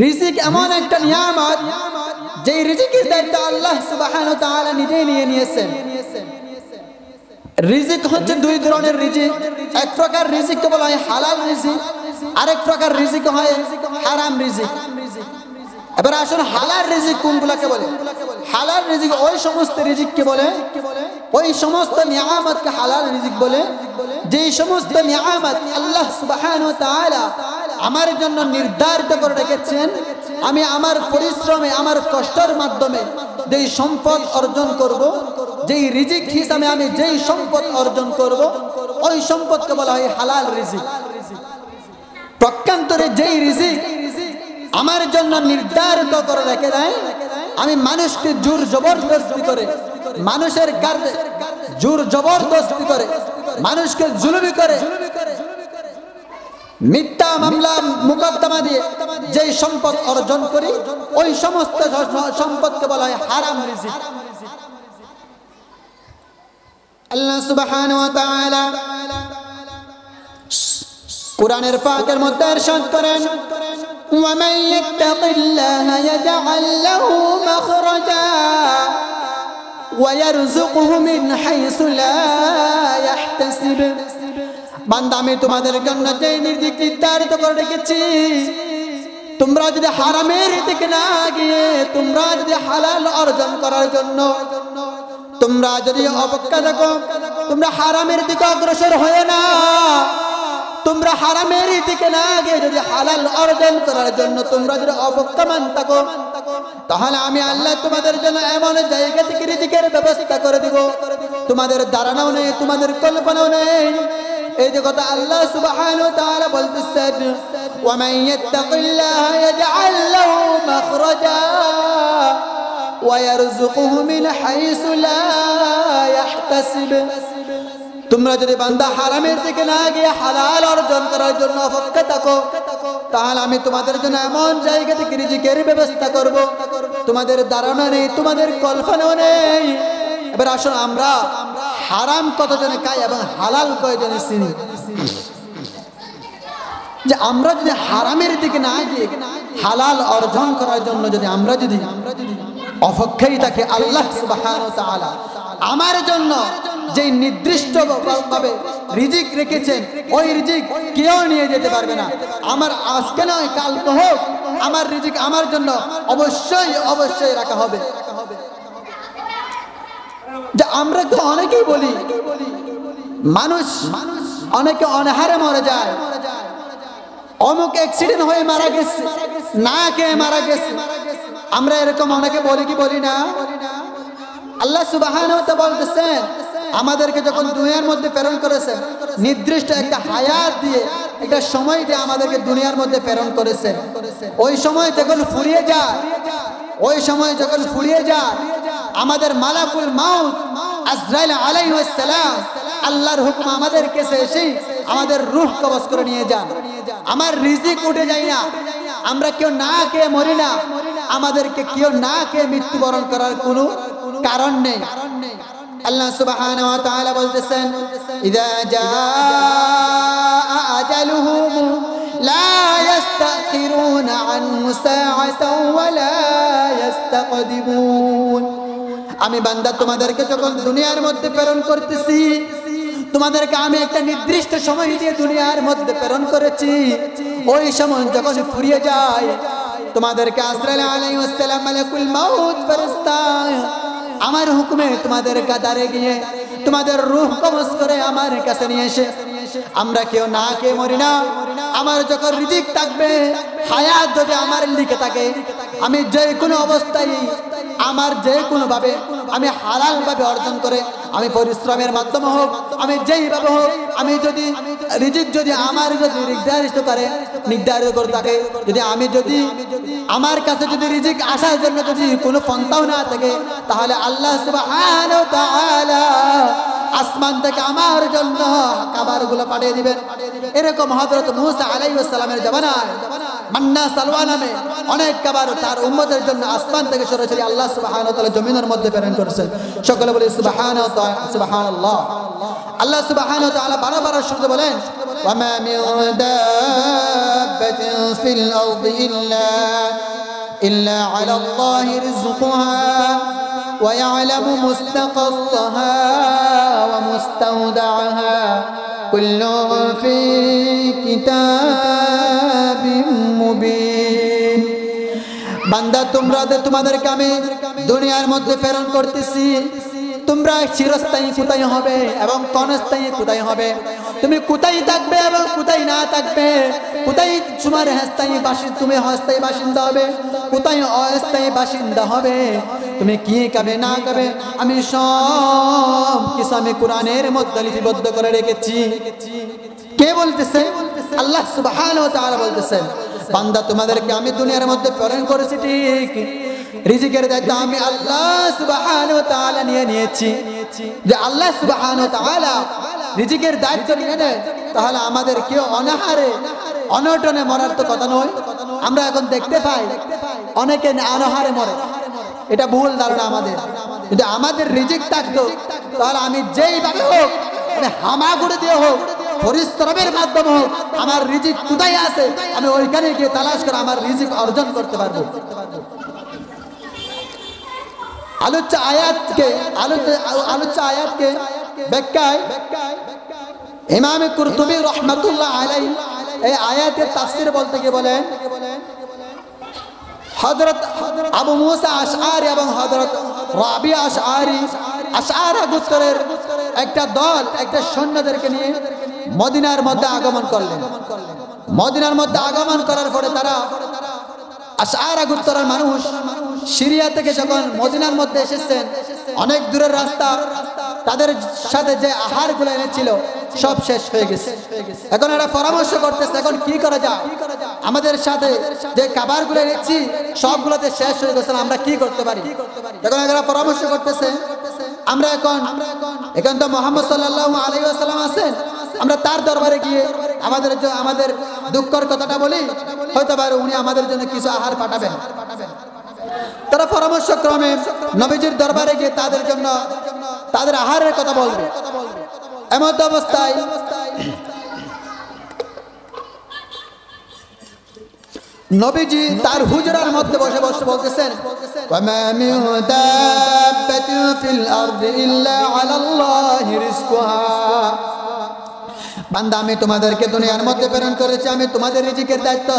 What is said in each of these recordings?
রিজিক এমন একটা নিয়ামত যে রিজিকের দায়িত্ব আল্লাহ সুবহানাহু ওয়া তাআলা নিজেই নিয়েছেন। রিজিক হচ্ছে দুই ধরনের রিজিক। এক প্রকার রিজিককে বলা হয় হালাল রিজিক, আরেক প্রকার রিজিক হয় হারাম রিজিক। এবার আসুন হালাল রিজিক কোনগুলোকে বলে? হালাল রিজিক ওই সমস্ত রিজিককে বলে, ওই সমস্ত নিয়ামতকে হালাল রিজিক বলে যে সমস্ত নিয়ামত আল্লাহ সুবহানাহু ওয়া তাআলা আমার জন্য নির্ধারিত করে রেখেছেন। আমি আমার পরিশ্রমে, আমার কষ্টের মাধ্যমে যেই সম্পদ অর্জন করব, যেই রিজিক হিসাবে আমি যেই সম্পদ অর্জন করব, ওই সম্পদকে বলা হয় হালাল রিজিক। প্রকান্তরে যেই রিজিক আমার জন্য নির্ধারিত করে রেখে দেয়, আমি মানুষকে জোর জবরদস্তি করে, মানুষের কাছে জোর জবরদস্তি করে, মানুষকে জুলুমি করে, মিথ্যা মামলা মুকদ্দমা দিয়ে যেই সম্পদ অর্জন করি, ওই সমস্ত সম্পদকে বলা হয় হারাম রিজিক। আল্লাহ সুবহানাহু ওয়া তাআলা কুরআনের পাকের মধ্যে ইরশাদ করেন, ওয়া মান ইয়াত্তাকিল্লাহা ইয়াজআল লাহু মাখরাজা ওয়া ইয়ারযুকুহু মিন হাইসু লা ইয়াহতাসিব। বান্দা, আমি তোমাদের জন্য যে রিজিক নির্ধারিত করে রেখেছি, তোমরা যদি হারামের দিকে না গিয়ে তোমরা যদি হালাল অর্জন করার জন্য তোমরা যদি অবজ্ঞা দেখো, তোমরা হারামের দিকে অগ্রসর হয়ে না, তোমরা হারামের দিকে না গিয়ে যদি হালাল অর্জন করার জন্য তোমরা যদি অবজ্ঞামান থাকো, তাহলে আমি আল্লাহ তোমাদের জন্য এমন জায়গা থেকে রিজিকের ব্যবস্থা করে দিব তোমাদের ধারণাও নেই, তোমাদের কল্পনাও নেই। এই যে কথা আল্লাহ সুবহানাহু ওয়া তাআলা বলতেছেন, ওয়া মান ইয়াত্তাকিল্লাহা ইয়াজআল লাহু মাখরাজা ওয়া ইয়ারযুকুহু মিন হাইসু লা ইয়াহতাসিব। তোমরা যদি বান্দা হারামের দিকে না গিয়ে হালাল অর্জন করার জন্য অপেক্ষা থাকো, তাহলে আমি তোমাদের জন্য এমন জায়গা থেকে রিজিকের ব্যবস্থা করব তোমাদের ধারণা নেই, তোমাদের কল্পনাও নেই। এবার আসুন আমরা হারাম কতজনে খাই এবং হালাল কয়জনে চিনি? যে আমরা যদি হারামের দিকে না গিয়ে হালাল অর্জন করার জন্য যদি আমরা যদি অপেক্ষায় থাকি, আল্লাহ সুবহানাহু ওয়া তাআলা আমার জন্য যে নির্দিষ্ট ভাবে রিজিক রেখেছেন, ওই রিজিক কেউ নিয়ে যেতে পারবে না। আমার আজকে নয় কালকে হোক, আমার রিজিক আমার জন্য অবশ্যই অবশ্যই রাখা হবে। যে আমরা তো অনেকেই বলি, মানুষ অনেকে অনাহারে মরে যায়, অমুক অ্যাক্সিডেন্ট হয়ে মারা গেছে, না খেয়ে মারা গেছে। আমরা এরকম অনেকে বলি কি বলি না? আল্লাহ সুবহানাহু ওয়া তাআলা বলতেছেন, আমাদেরকে যখন দুনিয়ার মধ্যে প্রেরণ করেছেন, নির্দিষ্ট একটা হায়াত দিয়ে, একটা সময় দিয়ে আমাদেরকে দুনিয়ার মধ্যে প্রেরণ করেছেন। ওই সময় যখন ফুরিয়ে যায়, ওই সময় যখন ফুরিয়ে যায়, আমাদের মালাকুল মাউত আজরাইল আলাইহিস সালাম আল্লাহর হুকুম আমাদের কাছে এসে আমাদের রূহ কবজ করে নিয়ে যান। আমার রিজিক উঠে যায় না, আমরা কেউ না খেয়ে মরি না, আমাদেরকে কেউ না খেয়ে মৃত্যুবরণ করার কোনো কারণ নেই। আল্লাহ সুবহানাহু ওয়া তাআলা বলতেছেন, ইযা জাআ আজালুহুম লা ইস্তাখিরুনা আনহু সাআতাও ওয়া লা ইস্তাকদিমুন। আমি বান্দা তোমাদেরকে যখন দুনিয়ার মধ্যে প্রেরণ করতেছি, তোমাদেরকে আমি একটা নির্দিষ্ট সময় দিয়ে দুনিয়ার মধ্যে প্রেরণ করেছি। ওই সময় যখন ফুরিয়ে যায়, তোমাদেরকে আজরাইল আলাইহিস সালাম মালাকুল মাউত ফেরেশতা আমার হুকুমে তোমাদের কাতারে গিয়ে তোমাদের রূহ কবজ করে আমার কাছে নিয়ে এসে, আমরা কেউ না খেয়ে মরি না। আমার যখন রিজিক থাকবে, হায়াত যদি আমার লিখে থাকে, আমি যে কোনো অবস্থায়, আমার যে কোনো ভাবে আমি হালাল ভাবে অর্জন করে, আমি পরিশ্রমের মাধ্যমে হোক, আমি যেইভাবে হোক, আমি যদি রিজিক যদি আমার যদি নির্ধারিত করে থাকে, যদি আমি যদি আমার কাছে যদি রিজিক আসার জন্য যদি কোনো পন্থাও না থাকে, তাহলে আল্লাহ সুবহানাহু ওয়া তাআলা আসমান থেকে আমার জন্য খাবারগুলো পাঠিয়ে দিবেন। এরকম হযরত মূসা আলাইহিস সালামের জামানায় মান্না সালওয়া নামে অনেক খাবার তার উম্মতের জন্য আসমান থেকে সরাসরি আল্লাহ সুবহানাহু ওয়া তাআলা জমিনের মধ্যে প্রেরণ করেছেন। সকলে বলি সুবহানাল্লাহ। আল্লাহ সুবহানাহু ওয়া তাআলা বারবার শুনতে বলেন, ওয়া মা মিন দাব্বাতিন ফিল আরদি ইল্লা আলা আল্লাহি রিজকুহা ওয়া ইয়ালামু মুস্তাকাররাহা ওয়া মুস্তাওদাআহা কুল্লুন ফি কিতাবিম মুবিন। বান্দা তোমাদেরকে আমি দুনিয়ার মধ্যে প্রেরণ করতেছি, তোমরা চিরস্থায়ী কোথায় হবে এবং ক্ষণস্থায়ী কোথায় হবে, তুমি কোথায় থাকবে এবং কোথায় না থাকবে, কোথায় তোমার তুমি হস্থায়ী বাসিন্দা হবে, কোথায় অস্থায়ী বাসিন্দা হবে, তুমি কি খাবে না খাবে, আমি সব কিছু আমি কোরআনের মধ্যে লিপিবদ্ধ করে রেখেছি। কে বলতেছে? আল্লাহ সুবহানাহু ওয়া তাআলা বলতেছেন, বান্দা তোমাদেরকে আমি দুনিয়ার মধ্যে প্রেরণ করেছি ঠিক, রিজিকের দায়িত্ব আমি আল্লাহ সুবহানাহু ওয়া তাআলা নিয়েছি। যে আল্লাহ সুবহানাহু ওয়া তাআলা রিজিকের দায়িত্ব নিয়ে নেয়, তাহলে আমাদের কেউ অনাহারে অনটনে মরার তো কথা নয়। আমরা এখন দেখতে পাই অনেকে অনাহারে মরে, এটা ভুল ধারণা আমাদের। যদি আমাদের রিজিক থাকতো তাহলে আমি যেইভাবে হোক, আমি হামাগুড়ি দিয়ে হোক, পরিশ্রমের মাধ্যমে হোক, আমার রিজিক কোথায় আছে আমি ওইখানে গিয়ে তালাশ করে আমার রিজিক অর্জন করতে পারবো। আলোচ্য আয়াতকে ব্যাখ্যায় ইমাম কুরতুবী রাহমাতুল্লাহ আলাইহি এই আয়াতের তাফসীর বলতে গিয়ে বলেন, হযরত আবু মুসা আশআরী এবং হযরত রাবিয়া আশআরা গোত্রের একটা দল একটা সৈন্যদেরকে নিয়ে মদিনার মধ্যে আগমন করলেন। মদিনার মধ্যে আগমন করার পরে তারা আশআরা গোত্রের মানুষ সিরিয়া থেকে যখন মদিনার মধ্যে এসেছেন, অনেক দূরের রাস্তা, তাদের সাথে যে আহারগুলো এনেছিল সব শেষ হয়ে গেছে। এখন এরা পরামর্শ করতেছে এখন কি করা যায়, আমাদের সাথে যে খাবারগুলো এনেছি সবগুলোতে শেষ হয়ে গেছে, আমরা কি করতে পারি। এখন এরা পরামর্শ করতেছে আমরা এখন তো মুহাম্মদ সাল্লাল্লাহু আলাইহি ওয়াসাল্লাম আছেন, আমরা তার দরবারে গিয়ে আমাদের দুঃখের কথাটা বলি, হয়তো পারে উনি আমাদের জন্য কিছু আহার পাঠাবেন। তারা পরামর্শ ক্রমে নবীজির দরবারে গিয়ে তাদের জন্য তাদের আহারের কথা বলবে। এমন অবস্থায় নবীজি তার হুজরার মধ্যে বসে বসে বলতেছেন, ওয়ামা মিন দাব্বাতিন ফিল আরদি ইল্লা আলাল্লাহি রিজকুহা। বান্দা আমি তোমাদেরকে দুনিয়ার মধ্যে প্রেরণ করেছি, আমি তোমাদের রিজিকের দায়িত্ব,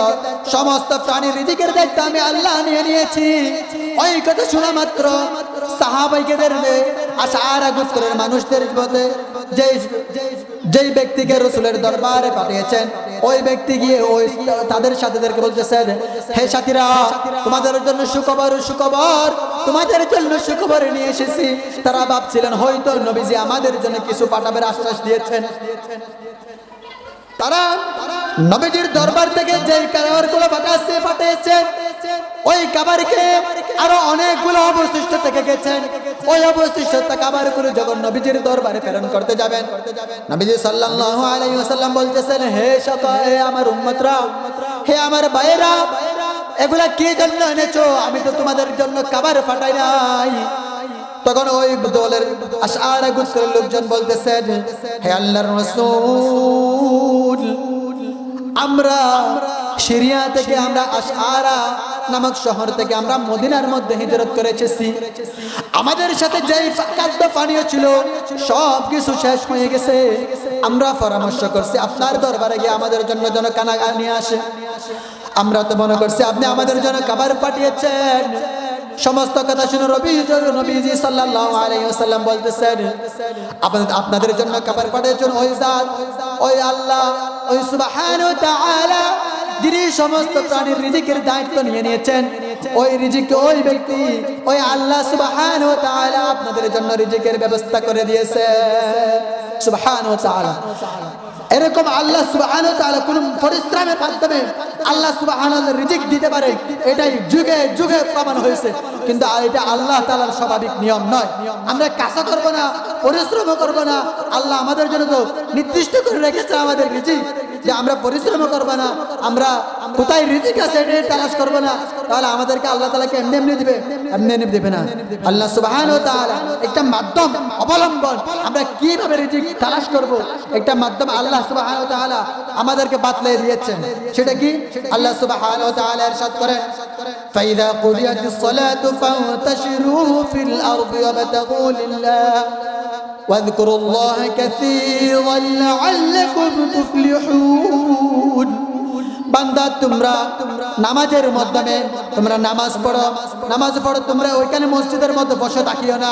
সমস্ত প্রাণীর রিজিকের দায়িত্ব আমি আল্লাহ নিয়েছি। ওই কথা শোনা মাত্র সাহাবাইদের আশআরা গোত্রের মানুষদের মধ্যে যেই ব্যক্তিকে রাসূলের দরবারে পাঠিয়েছেন, ওই ব্যক্তি গিয়ে ওই তাদের সাথীদেরকে বলতেছেন, হে সাথীরা, তোমাদের জন্য সুখবর, তোমাদের জন্য সুখবর নিয়ে এসেছি। তারা ভাবছিলেন হয়তো নবীজি আমাদের জন্য কিছু পাঠাবের আশ্বাস দিয়েছেন। তারা নবীজির দরবার থেকে যে খাবারগুলো পাঠিয়েছে ওই খাবারকে আরো অনেকগুলো অবশিষ্ট থেকে গেছেন। ওই অবশিষ্ট খাবারগুলো যখন নবীজির দরবারে প্রেরণ করতে যাবেন, নবীজি সাল্লাল্লাহু আলাইহি ওয়াসাল্লাম বলতেছেন, হে আমার উম্মতরা, হে আমার ভাইয়েরা, এগুলা কি জন্য এনেছো? আমি তো তোমাদের জন্য খাবার পাঠাই নাই। তখন ওই দলের আশআরা গোত্রের লোকজন বলতেছেন, হে আল্লাহর রাসূল, আমরা সিরিয়া থেকে আমরা আশআরা নামক শহর থেকে আমরা মদিনার মধ্যে হিজরত করে এসেছি। আমাদের সাথে যেই খাদ্য পানীয় ছিল সব কিছু শেষ হয়ে গেছে। আমরা পরামর্শ করছি আপনার দরবারে গিয়ে আমাদের জন্য কানা নিয়ে আসে। আমরা তো মনে করছি আপনি আমাদের জন্য খাবার পাঠিয়েছেন। সমস্ত কথা শুনে নবীজি সাল্লাল্লাহু আলাইহি ওয়াসাল্লাম বলতেছেন, আপনাদের জন্য খাবার পাঠিয়েছেন ওই জাত, ওই আল্লাহ, ওই সুবহানাহু ওয়া তাআলা যিনি সমস্ত প্রাণীর রিজিকের দায়িত্ব নিয়েছেন। ওই রিজিক ওই ব্যক্তি, ওই আল্লাহ সুবহানাহু ওয়া তাআলা আপনাদের জন্য রিজিকের ব্যবস্থা করে দিয়েছে। সুবহানাহু ওয়া তাআলা এরকম আল্লাহ সুবহানাহু ওয়া তাআলা কোন পরিশ্রমের মাধ্যমে আল্লাহ সুবহানাহু ওয়া তাআলা রিজিক দিতে পারে, এটাই যুগে যুগে প্রমাণ হয়েছে। কিন্তু এটা আল্লাহ তাআলার স্বাভাবিক নিয়ম নয়। আমরা কাজ করব না, পরিশ্রম করব না, আল্লাহ আমাদের জন্য তো নির্দিষ্ট করে রেখেছে আমাদের রিজিক। যে আমরা পরিশ্রম করব না, আমরা কোথায় রিজিক আছে এটা তালাশ করব না, তাহলে আমাদেরকে আল্লাহ তাআলা এমনি এমনি দিবে? এমনি এমনি দিবে না। আল্লাহ সুবহানাহু ওয়া তাআলা একটা মাধ্যম অবলম্বন, আমরা কিভাবে রিজিক তালাশ করব একটা মাধ্যম আল্লাহ সুবহানাহু ওয়া তাআলা আমাদেরকে বাতলিয়ে দিয়েছেন। সেটা কি? আল্লাহ সুবহানাহু ওয়া তাআলা ইরশাদ করেন, ফাইযা কুদিয়াতিস সালাতু ফান্তাশিরু ফিল আরদি ওয়াবতাগু লিল্লাহ ওয়াযকুরুল্লাহা কাসীরান লাআল্লাকুম তুফলিহুন। বান্দা তোমরা নামাজের মাধ্যমে তোমরা নামাজ পড়ো, তোমরা ওইখানে মসজিদের মধ্যে বসে থাকিও না,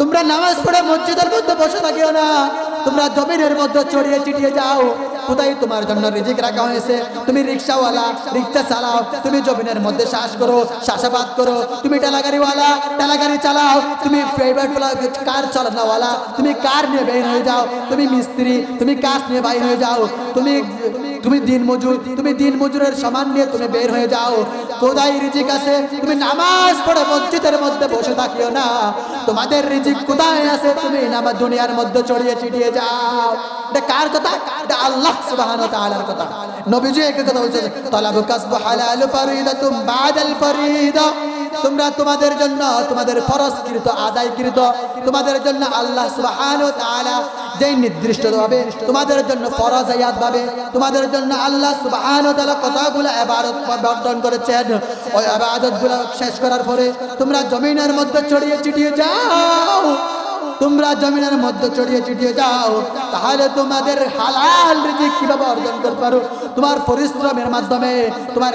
তোমরা নামাজ পড়ে মসজিদের মধ্যে বসে থাকিও না, তোমরা জমিনের মধ্যে ছড়িয়ে ছিটিয়ে যাও। কোথায় তোমার জন্য রিজিক রাখা হয়েছে? তুমি রিক্সাওয়ালা, রিক্সা চালাও, তুমি জমিনের মধ্যে চাষাবাদ করো, তুমি ঠেলাগাড়িওয়ালা, ঠেলাগাড়ি চালাও, তুমি প্রাইভেট কার চালানোওয়ালা, তুমি কার নিয়ে বের হয়ে যাও, তুমি মিস্ত্রি, তুমি কাজ নিয়ে বাইর হয়ে যাও, তুমি দিনমজুরের সমান নিয়ে তুমি বের হয়ে যাও। কোথায় রিজিক আছে? তুমি নামাজ পড়ে মসজিদের মধ্যে বসে থাকিও না, তোমাদের রিজিক কোথায় আছে? তুমি নামাজ দুনিয়ার মধ্যে ছড়িয়ে ছিটিয়ে যাও। এটা কার কথা? এটা আল্লাহ সুবহানাহু ওয়া তাআলার কথা। নবীজি এই কথা বলেছেন, তালাবু কাসবু হালালু ফারিদাতুম বাদাল ফারিদা। তোমরা তোমাদের জন্য তোমাদের ফরজকৃত আদায়কৃত তোমাদের জন্য আল্লাহ সুবহানাহু ওয়া তাআলা যেই নির্দিষ্টভাবে তোমাদের জন্য ফরজ আয়াত ভাবে তোমাদের জন্য আল্লাহ সুবহানাহু ওয়া তাআলা কতগুলো ইবাদত বর্ণনা করেছেন, ওই ইবাদতগুলো শেষ করার পরে তোমরা জমিনের মধ্যে ছড়িয়ে ছিটিয়ে যাও, তোমরা জমিনের মধ্যে ছড়িয়ে ছিটিয়ে যাও, তাহলে তোমাদের হালাল রিজিক কিভাবে অর্জন করতে পারো? তোমার পরিশ্রমের মাধ্যমে, তোমার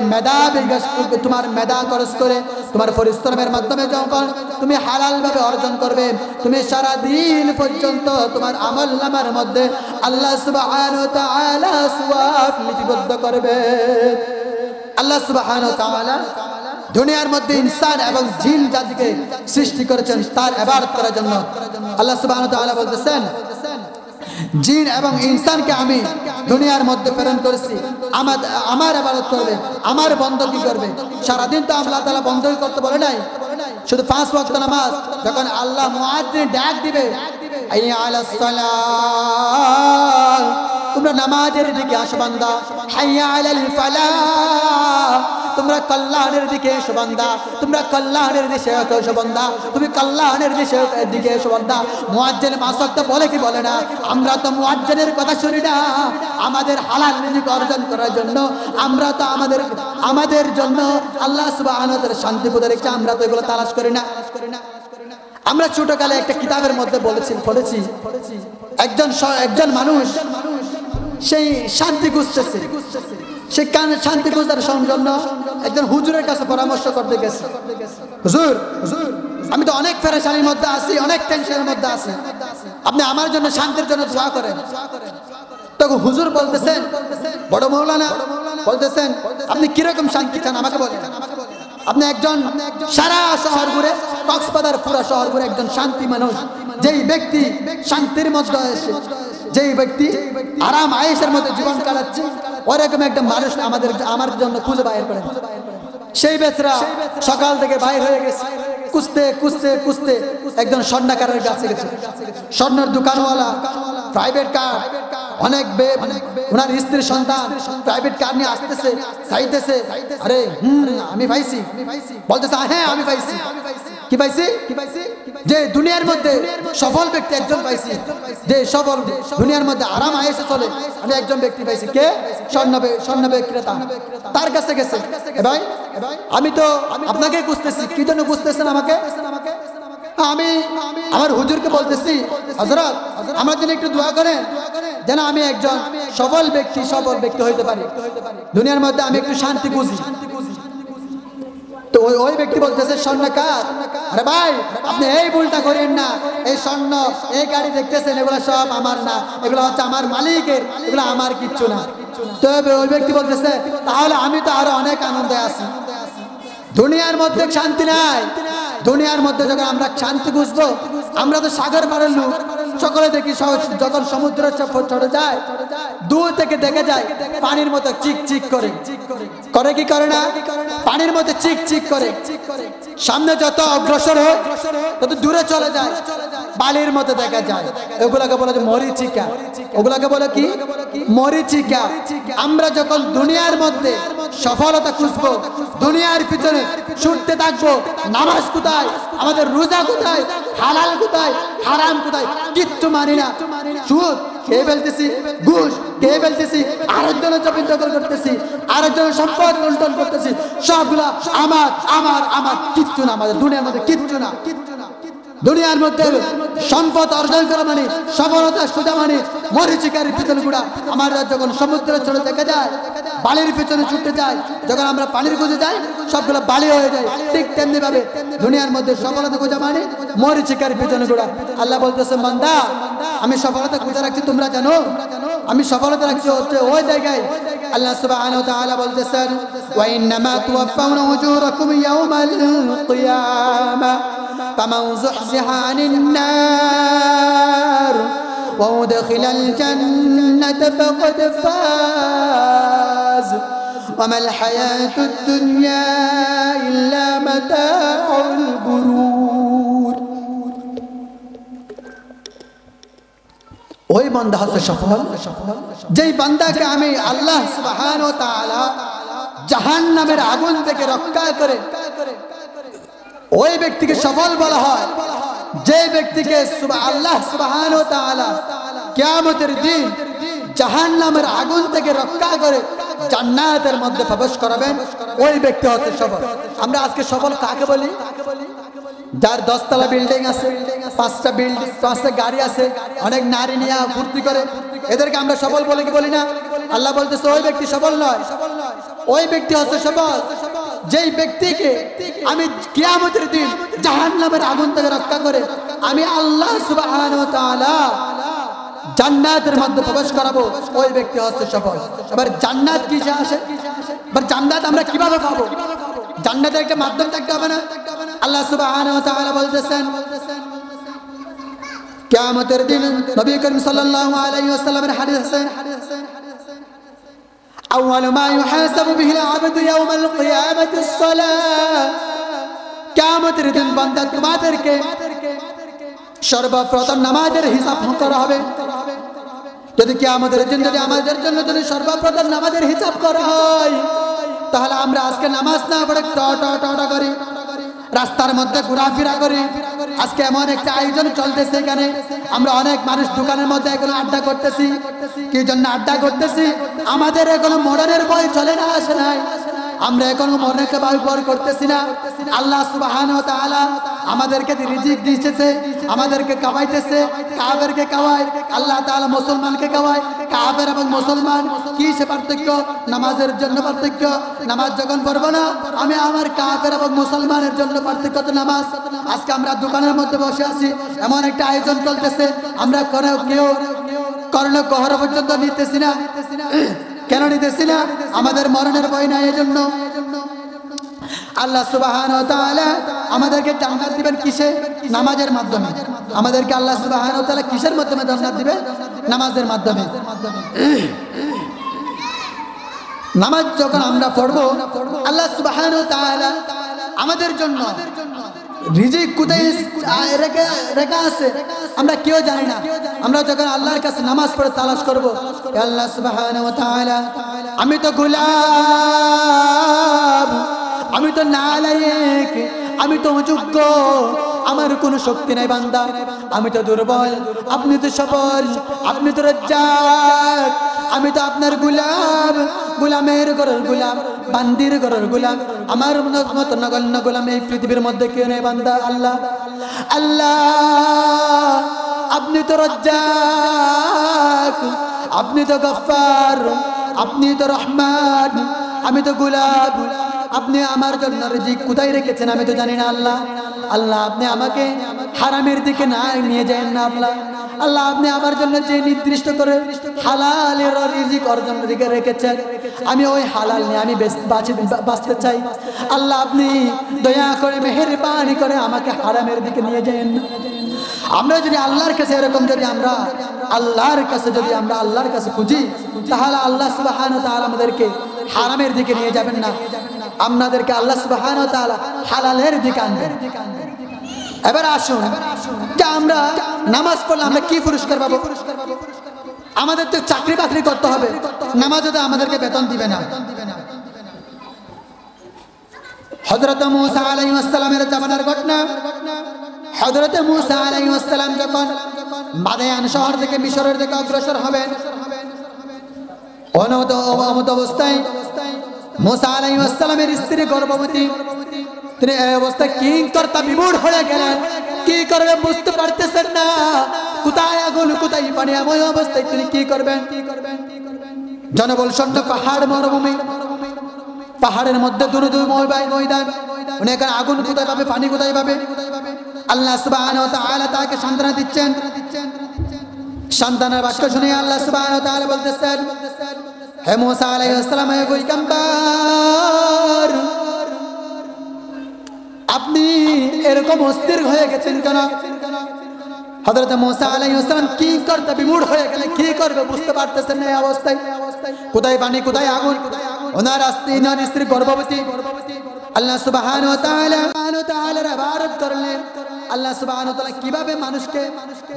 মেধা খরচ করে, তোমার পরিশ্রমের মাধ্যমে যখন তুমি হালাল ভাবে অর্জন করবে, তুমি সারা দিন পর্যন্ত তোমার আমলনামার মধ্যে আল্লাহ সুবহানাহু ওয়া তাআলা সওয়াব লিপিবদ্ধ করবে। আল্লাহ সুবহানাহু ওয়া তাআলা দুনিয়ার মধ্যে ইনসান এবং জিন জাতিকে সৃষ্টি করেছেন তার ইবাদত করার জন্য। আল্লাহ সুবহানাহু ওয়া তাআলা বলতেছেন, জিন এবং ইনসানকে আমি দুনিয়ার মধ্যে প্রেরণ করেছি আমার ইবাদত করবে, আমার বندگی করবে। সারা দিন তো আল্লাহ তাআলা বندگی করতে বলে নাই, শুধু 5 ওয়াক্ত নামাজ। যখন আল্লাহ মুআজ্জিন ডাক দিবে, হাইয়া আলাস সালাত, তোমরা নামাজের দিকে আসো বান্দা, হাইয়া আলাল ফালাহ, তোমরা কল্যাণের দিকে এসো বান্দা, তোমরা কল্যাণের দিকে এসো বান্দা, তুমি কল্যাণের দিকে এসো বান্দা। মুয়াজ্জিন 5 ওয়াক্ত বলে কি বলে না? আমরা তো মুয়াজ্জিনের কথা শুনি না। আমাদের হালাল রিজিক অর্জন করার জন্য আমরা তো আমাদের জন্য আল্লাহ সুবহানাহু ওয়া তাআলা শান্তি প্রদান করেছে, আমরা তো এগুলো তালাশ করি না। আমরা ছোটকালে একটা কিতাবের মধ্যে পড়েছি একজন মানুষ সেই শান্তি খুঁজতেছে, সে শান্তি খোঁজার জন্য একজন হুজুরের কাছে পরামর্শ করতে গেছে। হুজুর, আমি তো অনেক পেরেশানির মধ্যে আছি, অনেক টেনশনের মধ্যে আছি, আপনি আমার জন্য শান্তির জন্য দোয়া করেন। তখন হুজুর বলতেছেন, বড় মাওলানা বলতেছেন, আপনি কিরকম শান্তি চান আমাকে বলেন। আপনি একজন সারা শহর ঘুরে, কক্সবাজার পুরো শহর ঘুরে একজন শান্তি মানুষ, যেই ব্যক্তি শান্তির মধ্যে আছে, যেই ব্যক্তি আরাম আয়েশের মধ্যে জীবন কাটাচ্ছে, ওরকম একটা মানুষ আমার জন্য খুঁজে বাইর করেন। সেই বেচরা সকাল থেকে বাইর হয়ে গেছে, খুঁজতে একজন স্বর্ণকারের কাছে গেছে। স্বর্ণের দোকানওয়ালা, প্রাইভেট কার, অনেক ওনার স্ত্রীর সন্তান প্রাইভেট কার নিয়ে আসতেছে, চাইতেছে, আরে আমি পাইছি, বলতেছে হ্যাঁ আমি পাইছি। কি পাইছি? যে দুনিয়ার মধ্যে সফল ব্যক্তি একজন পাইছি, যে সফল দুনিয়ার মধ্যে আরাম আয়েশে চলে, আমি একজন ব্যক্তি পাইছি। কে? স্বর্ণ বিক্রেতা। তার কাছে গেছে, ভাই আমি তো আপনাকে খুঁজতেছি। কি জন্য খুঁজতেছেন আমাকে? আমি আমার হুজুরকে বলতেছি, হযরত আমার জন্য একটু দোয়া করেন যেন আমি একজন সফল ব্যক্তি হইতে পারি, দুনিয়ার মধ্যে আমি একটু শান্তি বুঝি। তো ওই ব্যক্তি বলতেছে, স্বর্ণকার, আরে ভাই আপনি এই ভুলটা করেন না, এই স্বর্ণ এই গাড়ি দেখতেছেন এগুলো সব আমার না, এগুলো হচ্ছে আমার মালিকের, এগুলো আমার কিচ্ছু না। তো ওই ব্যক্তি বলতেছে, তাহলে আমি তো আরো অনেক আনন্দে আছি। দুনিয়ার মধ্যে শান্তি নাই। দুনিয়ার মধ্যে যখন আমরা শান্তি খুঁজবো, আমরা তো সাগর পাড়ের লোক, সকলে দেখি যখন সমুদ্রের চড়ে যায়, দূর থেকে দেখে যায় পানির মতো চিক করে কি করে না? পানির মধ্যে চিক করে। সামনে যত অগ্রসর হয় তত দূরে চলে যায়, বালির মতো দেখা যায়। ওগুলাকে বলে যে মরিচিকা, ওগুলাকে বলে কি মরিচিকা। আমরা যখন দুনিয়ার মধ্যে সফলতা খুঁজবো, দুনিয়ার পিছনে ছুটতে থাকবো, নামাজ কোথায়, আমাদের রোজা কোথায়, হালাল কোথায়, হারাম কোথায় কিচ্ছু মানি না। সুদ খেয়ে ফেলতেছি, ঘুষ খেয়ে ফেলতেছি, আরেকজনের জমি দখল করতেছি, আরেকজনের সম্পদ লুণ্ঠন করতেছি, সবগুলা আমার আমার আমার, কিচ্ছু না আমাদের দুনিয়ার মধ্যে, কিচ্ছু না। দুনিয়ার মধ্যে সম্পদ অর্জন করা মানে সফলতা সোজা মানে মরিচিকার পিছনে ঘোরা। আমরা যখন সমুদ্রের চলে দেখা যায়, বালির পিছনে ছুটতে যায়, যখন আমরা পানির খুঁজে যাই সবগুলো বালি হয়ে যায়। ঠিক তেমনি ভাবে দুনিয়ার মধ্যে সফলতা খোঁজা মানে মরিচিকার পিছনে ঘোরা। আল্লাহ বলতেছে, বান্দা আমি সফলতা খুঁজে রাখছি, তোমরা জানো আমি সফলতা রাখছি হচ্ছে ওই জায়গায়। আল্লাহ সুবহানাহু ওয়া তাআলা বলতেছেন, ওয়া ইন্নামা তুওয়াফাউনা উজুরাকুম ইয়াওমাল কিয়ামা فمن زحزح عن النار وأدخل الجنة فقد فاز وما الحياة الدنيا إلا متاع الغرور। ওই বান্দা হচ্ছে সফল, যেই বান্দাকে আমি আল্লাহ সুবহানাহু ওয়া তাআলা জাহান্নামের আগুন থেকে রক্ষা করে, ওই ব্যক্তিকে সফল বলা হয়। যে ব্যক্তিকে আল্লাহ সুবহানাহু ওয়া তাআলা কিয়ামতের দিন জাহান্নামের আগুন থেকে রক্ষা করে জান্নাতের মধ্যে প্রবেশ করাবেন, ওই ব্যক্তি হচ্ছে সফল। আমরা আজকে সফল কাকে বলি? যার 10 তলা বিল্ডিং আছে, 5টা গাড়ি আছে, অনেক নারী নিয়ে ফুর্তি করে, এদেরকে আমরা সফল বলে কি বলি না? আল্লাহ বলতেছে ওই ব্যক্তি সফল নয়, ওই ব্যক্তি হচ্ছে সফল যেই ব্যক্তিকে আমি কিয়ামতের দিন জাহান্নামের আগুন থেকে রক্ষা করে আমি আল্লাহ সুবহানাহু ওয়া তাআলা জান্নাতের মধ্যে প্রবেশ করাবো, ওই ব্যক্তি হচ্ছে সফল। এবার জান্নাত কিসে আসে? এবার জান্নাত আমরা কিভাবে পাবো? জান্নাতের একটা মাধ্যম থাকতে হবে না? আল্লাহ সুবহানাহু ওয়া তাআলা বলতেছেন, কিয়ামতের দিন নবী করিম সাল্লাল্লাহু আলাইহি ওয়াসাল্লামের হাদিস আছে, أول ما يحاسب به العبد يوم القيامة الصلاة। কিয়ামতের দিন বান্দা তোমাদেরকে সর্বপ্রথম নামাজের হিসাব করা হবে। যদি কিয়ামতের দিন যদি আমাদের জন্য যদি সর্বপ্রথম নামাজের হিসাব করা হয়, তাহলে আমরা আজকে নামাজ না পড়ে ট করি, রাস্তার মধ্যে ঘোরাফেরা করি। আজকে এমন একটা আয়োজন চলতেছে, এখানে আমরা অনেক মানুষ দোকানের মধ্যে এখন আড্ডা করতেছি। কি জন্য আড্ডা করতেছি? আমাদের এখনো মরণের ভয় চলে না, আসে নাই। আমরা এখনো মরণকে ভয় করতেছি না। আল্লাহ সুবহানাহু ওয়া তাআলা আমাদেরকে রিজিক দিয়েছে, আমাদেরকে খাওয়াইতেছে, কাফেরকে খাওয়ায়, আল্লাহ তাআলা মুসলমানকে খাওয়ায়। কাফের এবং মুসলমান কি সে পার্থক্য? নামাজের জন্য পার্থক্য। নামাজ যখন পড়বো না আমি আমার কাফের এবং মুসলমানের জন্য পার্থক্য তো নামাজ। আজকে আমরা দোকানের মধ্যে বসে আছি, এমন একটা আয়োজন চলতেছে, আমরা কেউ করোনা গহর পর্যন্ত নিতেছি না। কেন নিতেছি না? আমাদের মরণের ভয় নাই। এজন্য আল্লাহ সুবহানাহু ওয়া তাআলা আমাদেরকে জান্নাত দিবেন কিসে? নামাজের মাধ্যমে। আমাদেরকে আল্লাহ সুবহানাহু ওয়া তাআলা কিসের মাধ্যমে জান্নাত দিবেন? নামাজের মাধ্যমে। নামাজ যখন আমরা পড়বো, আল্লাহ সুবহানাহু ওয়া তাআলা আমাদের জন্য রিজিক কোথায় রেখা আছে আমরা কেউ জানি না। আমরা যখন আল্লাহর কাছে নামাজ পড়ে তালাশ করবো, আল্লাহ সুবহানাহু ওয়া তাআলা আমি তো গোলাম, আমি তো নালায়েক, আমি তো অযোগ্য, আমার কোনো শক্তি নাই বান্দা, আমি তো দুর্বল, আপনি তো সবল, আপনি তো রাজ্জাক, আমি তো আপনার গোলাম, গোলামের ঘরের গোলাম, বান্দির ঘরের গোলাম, আমার মত নগণ্য গোলাম এই পৃথিবীর মধ্যে কেউ নেই বান্দা। আল্লাহ আল্লাহ আপনি তো রাজ্জাক, আপনি তো গফফার, আপনি তো রহমান, আমি তো গোলাম, আপনি আমার জন্য রিজিক কোথায় রেখেছেন আমি তো জানি না। আল্লাহ আল্লাহ আপনি আমাকে হারামের দিকে না নিয়ে যান না। আল্লাহ আল্লাহ আপনি আমার জন্য যে নির্দিষ্ট করে হালালের রিজিক অর্জনের দিকে রেখেছেন, আমি ওই হালাল নিয়ে আমি বাঁচতে চাই। আল্লাহ আপনি দয়া করে মেহেরবানি করে আমাকে হারামের দিকে নিয়ে যান না। আমরা যদি আল্লাহর কাছে এরকম যদি আমরা আল্লাহর কাছে খুঁজি, তাহলে আল্লাহ সুবহানাহু ওয়া তাআলা আমাদেরকে হারামের দিকে নিয়ে যাবেন না, আপনাদেরকে আল্লাহ সুবহানাহু ওয়া তাআলা হালালের দিকে আনবেন। এবার আসুন যে আমরা নামাজ পড়লে আমরা কি পুরস্কার পাবো? আমাদের তো চাকরি বাকরি করতে হবে, নামাজে তো আমাদেরকে বেতন দিবে না। হযরত মূসা আলাইহিস সালামের জামানার ঘটনা। হযরত মূসা আলাইহিস সালাম যখন মাদায়ান শহর থেকে মিশরের দিকে অগ্রসর হবেন, অনবরত অবস্থায় মূসা আলাইহিস সালামের স্ত্রী গর্ভবতী। তিনি এই অবস্থায় কিংকর্তা বিমূঢ় হয়ে গেলেন, কি করবে বুঝতে পারতেছেন না, কোথায় আগুন কোথায় পানি, এমন অবস্থায় তিনি কি করবেন? জনবল শূন্য পাহাড়, মরুভূমি, পাহাড়ের মধ্যে দুরুদুর ময়দান, উনি এখন আগুন কোথায় পাবে, পানি কোথায় পাবে? আল্লাহ সুবহানাহু ওয়া তাআলা তাকে সান্ত্বনা দিচ্ছেন। সন্তানের বাক্য শুনে আল্লাহ সুবহানাহু ওয়া তাআলা বলতেছেন, হে মূসা আলাইহিস সালাম, হে পয়গম্বর, আপনি এরকম অস্থির হয়ে গেছেন কেন? হযরত মূসা আলাইহিস সালাম কি করতে বিমূঢ় হয়ে গেলে, কি করবে বুঝতে পারতেছেন না। এই অবস্থায় কোথায় পানি কোথায় আগুন, ওনার স্ত্রী গর্ভবতী। আল্লাহ সুবহানাহু ওয়া তাআলার ইবাদত করলেন। আল্লাহ সুবহানাহু ওয়া তাআলা কিভাবে মানুষকে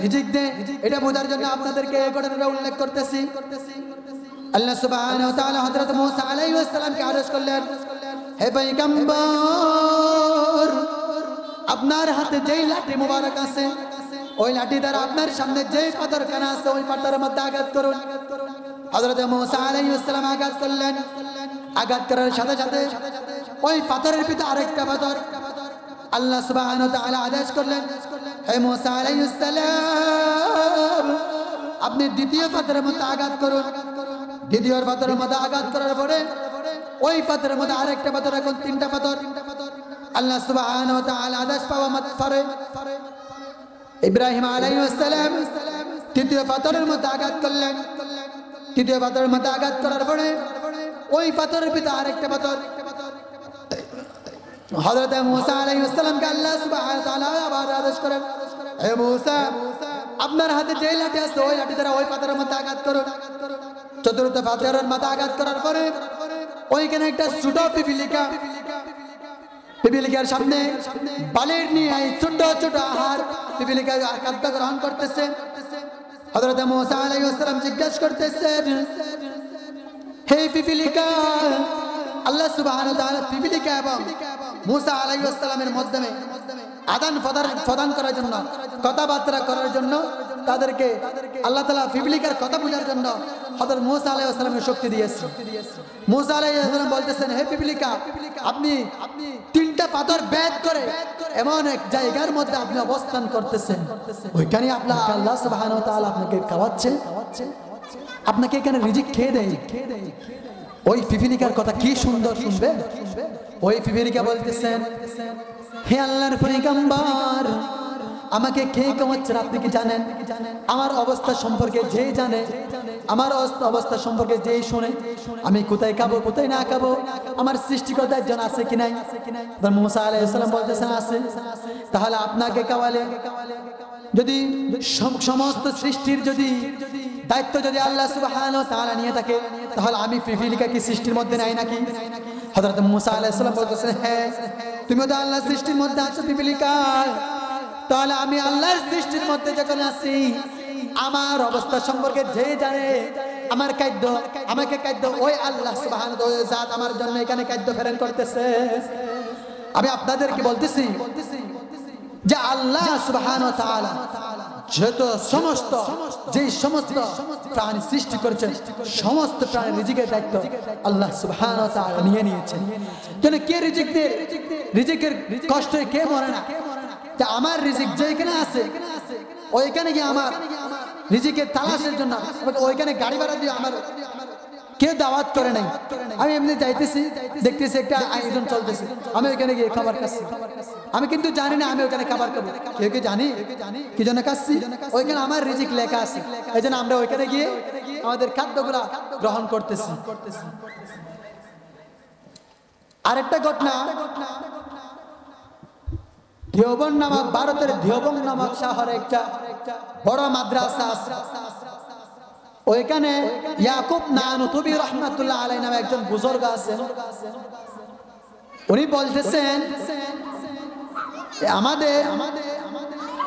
রিজিক দেয় এটা বোঝার জন্য আপনাদেরকে এই ঘটনাটা উল্লেখ করতেছি। আল্লাহ সুবহানাহু ওয়া তাআলা হযরত মূসা আলাইহিস সালামকে আদেশ করলেন, হে পয়গম্বর, আপনার হাতে যেই লাঠি মুবারক আছে, ওই লাঠি দ্বারা আপনার সামনে যেই পাথরখানা আছে ওই পাথরের মধ্যে আঘাত করুন। হযরত মূসা আলাইহিস সালাম আঘাত করলেন। আঘাত করার সাথে সাথে ওই পাথরের ভিতরে আরেকটা পাথর। আল্লাহ সুবহানাহু ওয়া তাআলা আদেশ করলেন, হে মূসা আলাইহিস সালাম, আপনি দ্বিতীয় পাথরের মধ্যে আঘাত করুন। দ্বিতীয় পাথরের মধ্যে আঘাত করার পরে ওই পাথরের মধ্যে আরেকটা পাথর, এখন তিনটা পাথর। আল্লাহ সুবহানাহু ওয়া তাআলা আদেশ পাওয়া মাত্র ইব্রাহিম আলাইহিস সালাম তৃতীয় পাথরের মধ্যে আঘাত করলেন। তৃতীয় পাথরের মধ্যে আঘাত করার পরে ওই পাথরের ভিতরে আরেকটা পাথর। হযরত মূসা আলাইহিস সালামকে আল্লাহ সুবহানাহু ওয়া তাআলা আবার আদেশ করেন, হে মূসা, আপনার হাতে যে লাঠি আছে ওই লাঠি দ্বারা ওই পাথরের মধ্যে আঘাত করুন। চতুর্থ পাথরের মধ্যে আঘাত করার পরে ওইখানে একটা ছোট পিপিলিকা, পিপিলিকার সামনে বালির নিয়ে ছোট ছোট আহার পিপিলিকা খাদ্য গ্রহণ করতেছে। হযরত মূসা আলাইহিস সালাম জিজ্ঞাসা করতেছেন, হে পিপিলিকা, আল্লাহ সুবহানাহু ওয়া তাআলা পিপিলিকা এবং মূসা আলাইহিস সালামের মাধ্যমে আদান প্রদান করার জন্য, কথাবার্তা করার জন্য তাদেরকে আল্লাহ তাআলা পিপিলিকার কথা বোঝার জন্য হযরত মূসা আলাইহিস সালামের শক্তি দিয়েছে। মূসা আলাইহিস সালাম বলতেছেন, হে পিপিলিকা, আপনি তিনটা পাথর ভেদ করে এমন এক জায়গার মধ্যে আপনি অবস্থান করতেছেন, ওইখানে আল্লাহ সুবহানাহু ওয়া তাআলা আপনাকে খাওয়াচ্ছে, আপনাকে এখানে রিজিক খেয়ে দেয়। ওই পিপিলিকার কথা কি সুন্দর শুনবে। ওই পিপিলিকা বলতেছেন, হে আল্লাহর পয়গম্বর, আমাকে কে খাওয়াচ্ছেন আপনি কি জানেন? আমার অবস্থা সম্পর্কে যে জানে, আমার অবস্থা সম্পর্কে যেই শুনে, আমি কোথায় খাবো কোথায় না খাবো, আমার সৃষ্টিকর্তা একজন আছে কি নাই? মূসা আলাইহিস সালাম বলতেছেন আছে। তাহলে আপনাকে খাওয়ালে, যদি সমস্ত সৃষ্টির যদি দায়িত্ব যদি আল্লাহ সুবহানাহু ওয়া তাআলা নিয়ে থাকে, তাহলে আমি পিপিলিকা কি সৃষ্টির মধ্যে নাই নাকি? হযরত মূসা আলাইহিস সালাম বলতেছেন, হ্যাঁ, তুমি তো আল্লাহর সৃষ্টির মধ্যে আছো পিপিলিকা। তাহলে আমি আল্লাহর সৃষ্টির মধ্যে যখন আছি, আমার অবস্থা সম্পর্কে যে জানে, আমার খাদ্য, আমাকে খাদ্য ওই আল্লাহ সুবহানাহু ওয়া তাআলা জাত আমার জন্য এখানে খাদ্য প্রেরণ করতেছে। আমি আপনাদেরকে বলতেছি যে আল্লাহ সুবহানাহু ওয়া তাআলা যেহেতু যে সমস্ত প্রাণী সৃষ্টি করেছেন, সমস্ত প্রাণীর রিজিকের দায়িত্ব আল্লাহ সুবহানাহু ওয়া তাআলা নিয়ে নিয়েছেন। কেন কে রিজিক দেয়? রিজিকের কষ্টে কে মরে না? যে আমার রিজিক যেখানে আছে ওইখানে গিয়ে আমার রিজিকের তালাশের জন্য ওইখানে গাড়ি ভাড়া দিয়ে আমার কেউ দাওয়াত করে নাই। আমি এমনি যাইতেছি, দেখতেছি একটা আয়োজন চলতেছে, আমি ওইখানে গিয়ে খাবার খাচ্ছি। আমি কিন্তু জানি না আমি ওইখানে খাবার খাবো। কেউ কি জানি কি জন্য খাচ্ছি? ওইখানে আমার রিজিক লেখা আছে, এই জন্য আমরা ওইখানে গিয়ে আমাদের খাদ্যগুলা গ্রহণ করতেছি। আরেকটা ঘটনা, দেওবন্দ নামক, ভারতের দেওবন্দ নামক শহরে একটা বড় মাদ্রাসা আছে। ওইখানে ইয়াকুব নানুতুবি রাহমাতুল্লাহ আলাইহি নামে একজন বুজুর্গ আছেন। উনি বলতেছেন,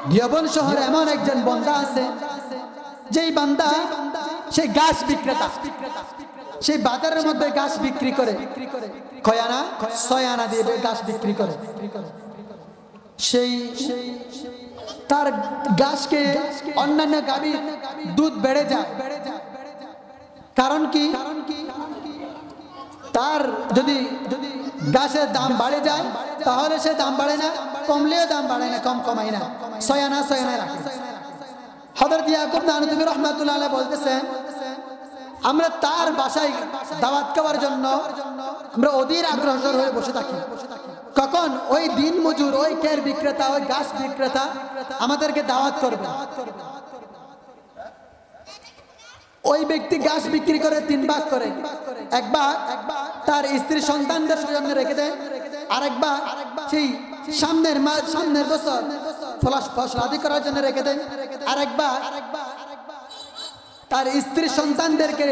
দিয়াবন শহরে এমন একজন বান্দা আছে, যেই বান্দা সেই গাছ বিক্রেতা, সেই বাজারের মধ্যে গাছ বিক্রি করে, কয়ানা 6 আনা দিয়ে গাছ বিক্রি করে। সেই তার গাছকে অন্যান্য গাভীর দুধ বেড়ে যায়। কারণ কি? তার যদি গাছের দাম বাড়ে যায় তাহলে সে দাম বাড়ে না, কমলেও দাম বাড়ে না, কমায় না, 6 আনা রাখে। হযরত ইয়াকুব নানুতুবি রাহমাতুল্লাহ আলাইহি বলতেছেন, আমরা তার বাসায় দাওয়াত খাওয়ার জন্য আমরা অধীর আগ্রসর হয়ে বসে থাকি। কখন ওই দিন মজুর, ওই কের বিক্রেতা, ওই গাছ বিক্রেতা আমাদেরকে দাওয়াত করবে। ওই ব্যক্তি গাছ বিক্রি করে 3 ভাগ করে, এক ভাগ তার স্ত্রী সন্তানদের জন্য রেখে দেয়, আরেক ভাগ সেই সামনের বছর ফসলাদি করার জন্য রেখে দেয়, আরেক ভাগ তার স্ত্রী সন্তানদেরকে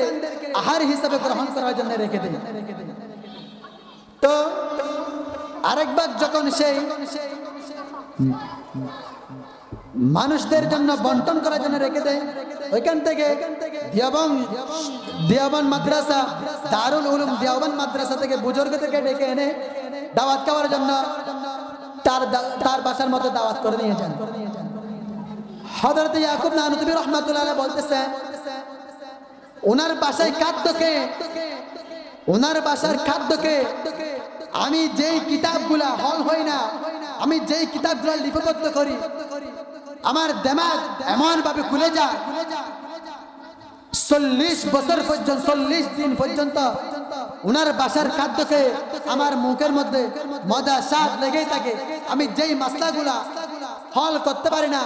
আহার হিসেবে গ্রহণ করার জন্য রেখে দেয়। তো আরেক ভাগ যখন সেই মানুষদের জন্য বন্টন করার জন্য রেখে দেয়, ওইখান থেকে দেওবন্দ মাদ্রাসা, দারুল উলুম দেওবন্দ মাদ্রাসা থেকে বুজুর্গদেরকে ডেকে এনে দাওয়াত খাওয়ার জন্য তার বাসার মধ্যে দাওয়াত করে নিয়ে যান। হযরত ইয়াকুব নানুতুবি রাহমাতুল্লাহ আলাইহি বলতেছেন, ওনার বাসার খাদ্যকে আমি যেই কিতাবগুলা হল হয় না, আমি যেই কিতাবগুলা লিপিবদ্ধ করি, আমার দিমাগ এমন ভাবে খুলে যায়, 40 বছর পর্যন্ত, 40 দিন পর্যন্ত ওনার বাসার খাদ্যকে আমার মুখের মধ্যে মজা স্বাদ লেগেই থাকে। আমি যেই মাসলাগুলা হল করতে পারি না,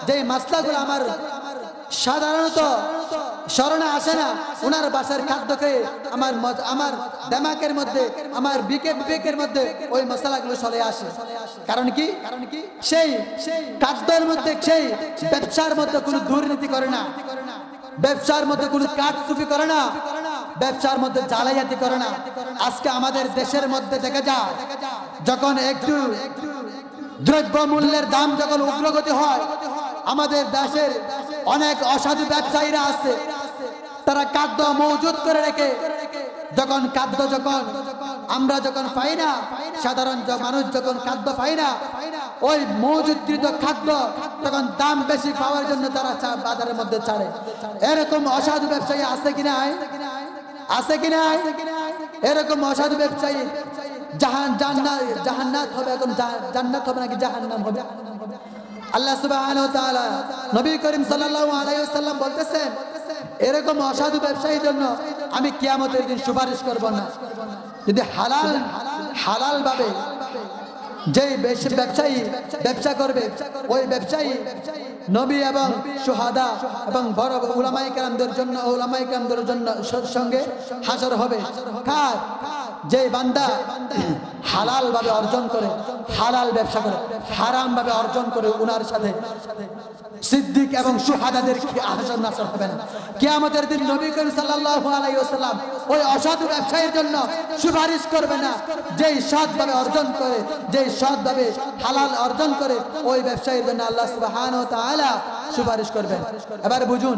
যেই মাসলাগুলা আমার সাধারণত স্মরণে আসে না, ওনার বাসার খাদ্যকে আমার দিমাগের মধ্যে, আমার বিবেকের মধ্যে ওই মশলাগুলো চলে আসে। কারণ কি? সেই খাদ্যের মধ্যে, সেই ব্যবসার মধ্যে কোনো দুর্নীতি করে না, ব্যবসার মধ্যে কোনো কারচুপি করে না, ব্যবসার মধ্যে জালিয়াতি করে না। আজকে আমাদের দেশের মধ্যে দেখা যায়, যখন একটু দ্রব্য মূল্যের দাম যখন উগ্রগতি হয়, আমাদের দেশের অনেক অসাধু ব্যবসায়ীরা আছে, তারা খাদ্য মজুত করে রেখে, যখন আমরা পাই না, সাধারণ মানুষ যখন খাদ্য পাই না, ওই মজুতকৃত খাদ্য তখন দাম বেশি পাওয়ার জন্য তারা বাজারের মধ্যে ছাড়ে। এরকম অসাধু ব্যবসায়ী আছে কি নাই? আছে কি নাই? এরকম অসাধু ব্যবসায়ী জাহান্নাত হবে, এখন জান্নাত হবে নাকি জাহান্নাম হবে? আল্লাহ সুবহানাহু ওয়া তাআলা, নবী করিম সাল্লাল্লাহু আলাইহি ওয়াসাল্লাম বলতেছেন, এরকম অসাধু ব্যবসায়ীর জন্য আমি কিয়ামতের দিন সুপারিশ করব না। যদি হালাল ভাবে যেই ব্যবসায়ী ব্যবসা করবে, ওই ব্যবসায়ী নবী এবং শুহাদা এবং বড় উলামায়ে কেরামদের জন্য সঙ্গে হাসর হবে। কার? যে বান্দা হালাল ভাবে অর্জন করে, হালাল ব্যবসা করে, হারাম ভাবে অর্জন করে, উনার সাথে সিদ্দিক এবং শুহাদাদের হাসর নাসর হবে না। কিয়ামতের দিন নবী করিম সাল্লাল্লাহু আলাইহি ওয়াসাল্লাম ওই অসাধু ব্যবসায়ীর জন্য সুপারিশ করবে না। যেই সৎভাবে অর্জন করে, যেই সৎভাবে হালাল অর্জন করে, ওই ব্যবসায়ীর জন্য আল্লাহ সুবহানাহু ওয়া তাআলা সুপারিশ করবেন। এবার বুঝুন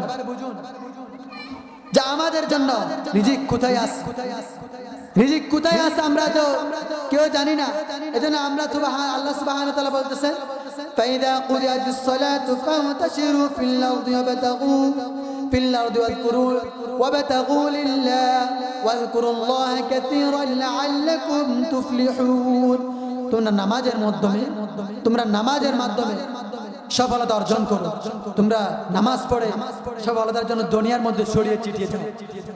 যে আমাদের জন্য রিজিক কোথায় আছে, রিজিক কোথায় আছে আমরা তো কেউ জানি না। এজন্য আমরা আল্লাহ সুবহানাহু ওয়া তাআলা বলতেছেন, فإذا قضيت الصلاة فانتشروا في الأرض وابتغوا لله واذكروا الله كثيرا لعلكم تفلحون। তোমরা নামাজের মাধ্যমে সফলতা অর্জন করো। তোমরা নামাজ পড়ে সফলতার জন্য দুনিয়ার মধ্যে ছড়িয়ে ছিটিয়ে যাও।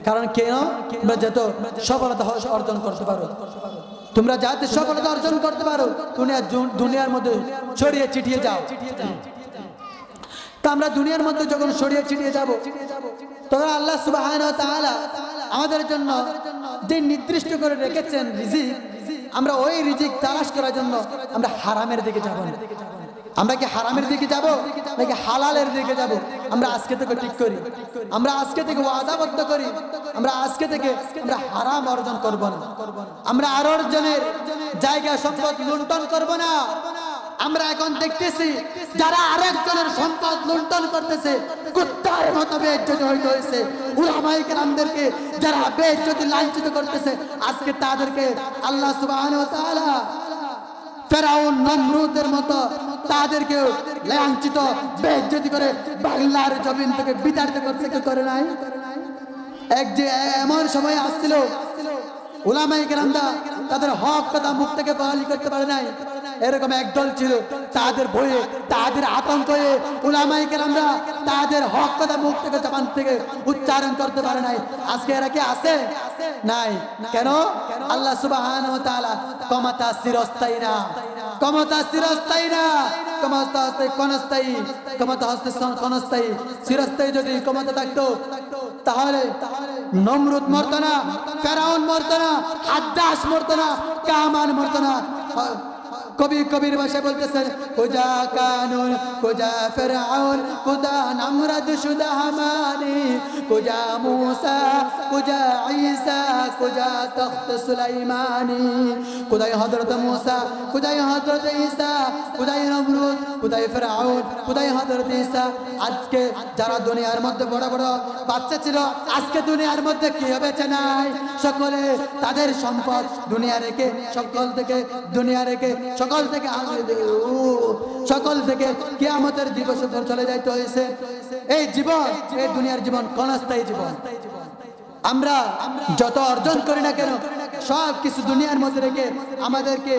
কারণ কেন? তোমরা যত সফলতা অর্জন করতে পারো, তোমরা যাতে সফলতা অর্জন করতে পারো, দুনিয়ার মধ্যে ছড়িয়ে ছিটিয়ে যাও। তা আমরা দুনিয়ার মধ্যে যখন ছড়িয়ে ছিটিয়ে যাব, তখন আল্লাহ সুবহানাহু ওয়া তাআলা আমাদের জন্য যে নির্দিষ্ট করে রেখেছেন রিজিক, আমরা ওই রিজিক তালাশ করার জন্য আমরা হারামের দিকে যাব না। আমরা কি হারামের দিকে যাব নাকি হালালের দিকে যাব? আমরা আজকে থেকে ঠিক করি, আমরা আজকে থেকে ওয়াদাবদ্ধ করি, আমরা আজকে থেকে আমরা হারাম অর্জন করব না। আমরা আর অর্জনের জায়গা সম্পদ লুণ্ঠন করব না। আমরা এখন দেখতেছি যারা আরেকজনের সম্পদ লুণ্ঠন করতেছে কুত্তার মতো বেইজ্জতি হইতে হয়েছে। উলামায়ে কেরামদেরকে যারা বেইজ্জতি লাঞ্ছিত করতেছে আজকে তাদেরকে আল্লাহ সুবহানাহু ওয়া তাআলা ফেরাউন নমরুদের মতো তাদেরকে লাঞ্ছিত বেইজ্জতি করে বাংলার জমিন থেকে বিতাড়িত করতে করে নাই। এক যে এমন সময় আসছিল উলামায়ে কেরামরা তাদের হক কথা মুখ থেকে বয়ান করতে পারে নাই, এরকম একদল ছিল। তাদের ভয়ে তাদের আতঙ্কে উলামায়ে কেরামরা তাদের হক কথা মুখ থেকে জবান থেকে উচ্চারণ করতে পারে নাই। আজকে এরা কি আছে? নাই। কেন? আল্লাহ সুবহানাহু ওয়া তাআলা ক্ষমতা চিরস্থায়ী না, ক্ষমতা চিরস্থায়ী না, ক্ষমতা ক্ষণস্থায়ী, ক্ষমতা হচ্ছে ক্ষণস্থায়ী। চিরস্থায়ী যদি ক্ষমতা থাকতো তাহলে নমরুদ মরতো না, ফেরাউন মরতো না, হাদ্দাস মরতো না, কামান মরতো না। কবি কবির ভাষায় বলতেছেন কুজা কানুন কুজা ফিরআউন কুজা নমরুদ শুদা হামানি কুজা মুসা কুজা ঈসা কুজা তখত সুলাইমানি। কুদাই হযরত মুসা, কুদাই হযরত ঈসা, কুদাই নমরুদ, কুদাই ফিরআউন, কুদাই হযরত ঈসা। আজকে যারা দুনিয়ার মধ্যে বড় বড় বাচ্চা ছিল আজকে দুনিয়ার মধ্যে কি হয়েছে নাই? সকলে তাদের সম্পদ দুনিয়া রেখে সকল থেকে দুনিয়া রেখে সকল থেকে কিয়ামতের দিবসে চলে যাইতে হয়েছে। এই জীবন, এই দুনিয়ার জীবন ক্ষণস্থায়ী জীবন। আমরা যত অর্জন করি না কেন সব কিছু দুনিয়ার মধ্যে রেখে আমাদেরকে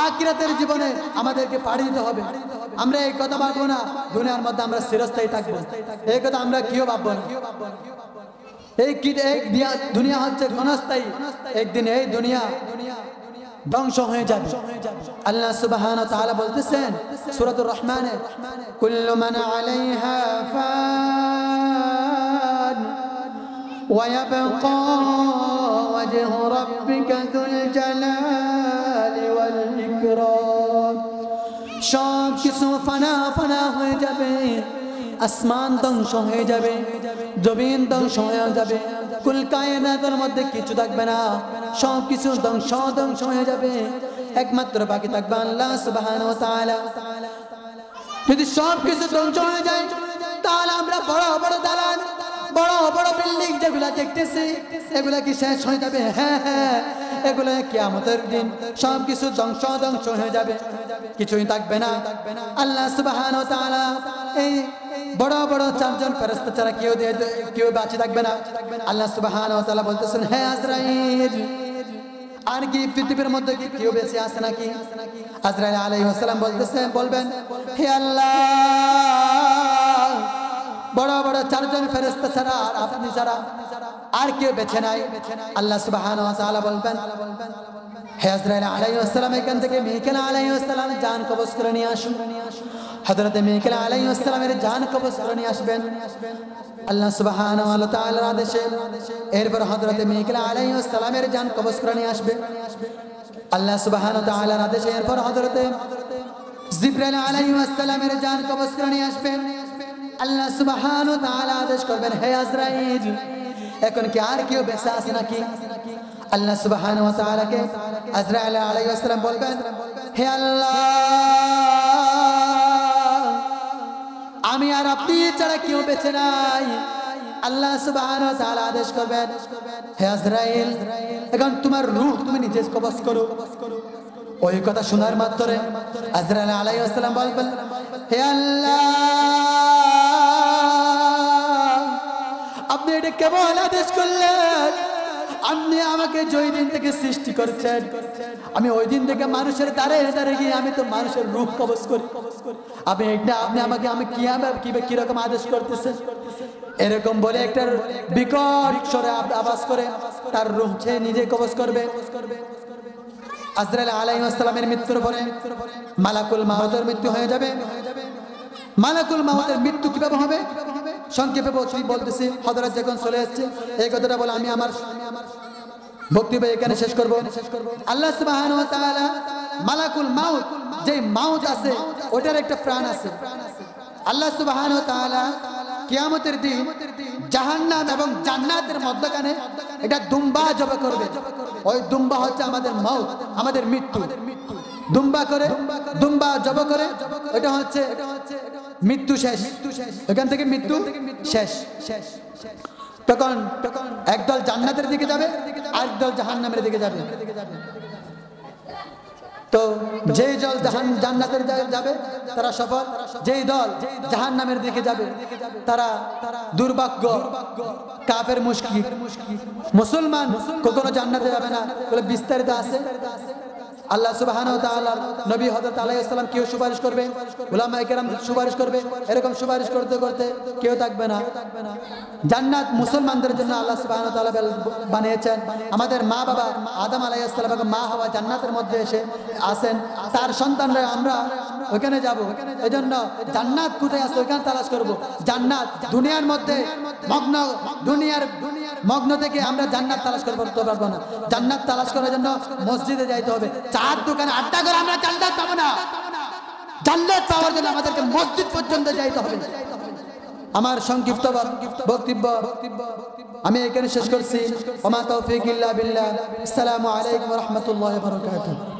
আখিরাতের জীবনে আমাদেরকে পাড়ি দিতে হবে। আমরা এই কথা ভাববো না দুনিয়ার মধ্যে আমরা চিরস্থায়ী থাকবো, এই কথা আমরা কেউ ভাববো না। এই দুনিয়া হচ্ছে ক্ষণস্থায়ী, একদিন এই দুনিয়া ধ্বংস হয়ে যাবে। আল্লাহ সুবহানাহু ওয়া তাআলা বলতেছেন সূরাতুর রহমানে কুল্লু মান আলাইহা ফান ওয়া ইয়াবকা ওয়াজহু রাব্বিকা যুল জালালি ওয়াল ইকরাম। সব কিছু ফানা ফানা হয়ে যাবে, আসমান ধ্বংস হয়ে যাবে, জমিন ধ্বংস হয়ে যাবে, কুল কায়নাতের মধ্যে কিছু থাকবে না, সব কিছু ধ্বংস হয়ে যাবে। একমাত্র বাকি থাকবে আল্লাহ সুবহানাহু ওয়া তাআলা। যদি সব কিছু ধ্বংস হয়ে যায় তাহলে আমরা বড় বড় দালান বড় বড় বিল্ডিং যেগুলা দেখতেছি এগুলা কি শেষ হয়ে যাবে? হ্যাঁ হ্যাঁ, এগুলা কিয়ামতের দিন সব কিছু ধ্বংস হয়ে যাবে, কিছুই থাকবে না। আল্লাহ সুবহানাহু ওয়া তাআলা এই বড় বড় চারজন ফেরেশতা ছাড়া কেউ বাঁচে থাকবে না। আল্লাহ সুবহানাহু ওয়া তাআলা বলতেছেন হে আজরাইল, আর কি পৃথিবীর মধ্যে কি কেউ বেঁচে আছে নাকি? আজরাইল আলাইহিস সালাম বলবেন হে আল্লাহ, বড় বড় চারজন ফেরেশতা ছাড়া আর আপনি ছাড়া আর কেউ বেঁচে নাই। আল্লাহ সুবহানাহু ওয়া তাআলা বলবেন হে আজরাইল আলাইহিস সালাম, এখান থেকে মিকাইল আলাইহিস সালাম জান কবজ করে নিয়ে আসুন। হযরত মিকাইল আলাইহিস সালামের জান কবজ করে নিয়ে আসবেন আল্লাহ সুবহানাহু ওয়া তাআলার আদেশে। এরপর হযরত মিকাইল আলাইহিস সালামের জান কবজ করে নিয়ে আসবে আল্লাহ সুবহানাহু ওয়া তাআলার আদেশে। এরপর হযরত জিবরাইল আলাইহিস সালামের জান কবজ করে নিয়ে আসবেন আল্লাহ সুবহানাহু ওয়া তাআলা আদেশ করবেন হে আজরাইল, এখন কি আর কেউ বেঁচে আছে নাকি? আল্লাহ সুবহানাহু ওয়া তাআলাকে আজরাইল আলাইহিস সালাম বলবেন হে আল্লাহ, আমি আর আপনি ছাড়া কেউ বেঁচে নাই। আল্লাহ সুবহানাহু ওয়া তাআলা আদেশ করবেন হে আজরাইল, এখন তোমার রূহ তুমি নিজে কবজ করো। ওই কথা শোনার মাত্রে আজরাইল আলাইহিস সালাম বলবেন হে আল্লাহ, আপনি এটা কেবল আদেশ করলেন, আপনি আমাকে যেই দিন থেকে সৃষ্টি করেছেন আমি ওই দিন থেকে মানুষের দ্বারে দ্বারে গিয়ে আমি তো মানুষের রূহ কবজ করি। আপনি আমাকে কিরকম আদেশ করতেছেন? এরকম বলে একটা বিকট স্বরে আওয়াজ করে তার রূহ সে নিজে কবজ করবে। আজরাইল আলাইহিস সালামের মৃত্যুর পরে মালাকুল মাউতের মৃত্যু হয়ে যাবে। মালাকুল মাউতের মৃত্যু কিভাবে হবে সংক্ষেপে বলতেছি, হযরত যখন চলে আসছে এই কথাটা বলে আমি আমার বক্তব্য এখানে শেষ করব। আল্লাহ সুবহানাহু ওয়া তাআলা মালাকুল মাউত, যে মাউত আছে ওটার একটা প্রাণ আছে। আল্লাহ সুবহানাহু ওয়া তাআলা কিয়ামতের দিন জাহান্নাম এবং জান্নাতের মধ্যখানে এটা দুম্বা জবাই করবে। ওই দুম্বা হচ্ছে আমাদের মাউত, আমাদের মৃত্যু। দুম্বা করে, দুম্বা জব করে, এটা হচ্ছে মৃত্যু শেষ, এখান থেকে মৃত্যু শেষ। তখন একদল জান্নাতের দিকে যাবে, আরেকদল জাহান্নামের দিকে যাবে। তো যেই দল জান্নাতের যাবে তারা সফল, যেই দল জাহান্নামের দিকে যাবে তারা দুর্ভাগ্য, কাফের মুশকিল। মুসলমান কখনো জান্নাতে যাবে না বলে বিস্তারিত আছে। আল্লাহ সুবহানাহু ওয়া তাআলা নবী হযরত আলাইহিস সালাম কেউ সুপারিশ করবে, উলামায়ে কেরাম সুপারিশ করবে, এরকম সুপারিশ করতে করতে কেউ থাকবে না। জান্নাত মুসলমানদের জন্য আল্লাহ সুবহানাহু ওয়া তাআলা বানিয়েছেন। আমাদের মা বাবা আদম আলাইহিস সালাম এবং মা হাওয়া জান্নাতের মধ্যে এসে আসেন, তার সন্তানরা আমরা ওখানে যাব। এজন্য জান্নাত কোথায় আছে ওখানে তালাশ করব। জান্নাত দুনিয়ার মধ্যে মগ্ন, দুনিয়ার মগ্ন থেকে আমরা জান্নাত তালাশ করতে পারবো না। জান্নাত তালাশ করার জন্য মসজিদে যাইতে হবে। চার দোকানে আড্ডা করে আমরা জান্নাত পাবো না। জান্নাত পাওয়ার জন্য আমাদেরকে মসজিদ পর্যন্ত যাইতে হবে। আমার সংক্ষিপ্ত বক্তব্য আমি এখানে শেষ করছি। ওমা তৌফিক ইল্লা বিল্লাহ। আসসালামু আলাইকুম ওয়া রাহমাতুল্লাহি ওয়া বারাকাতুহু।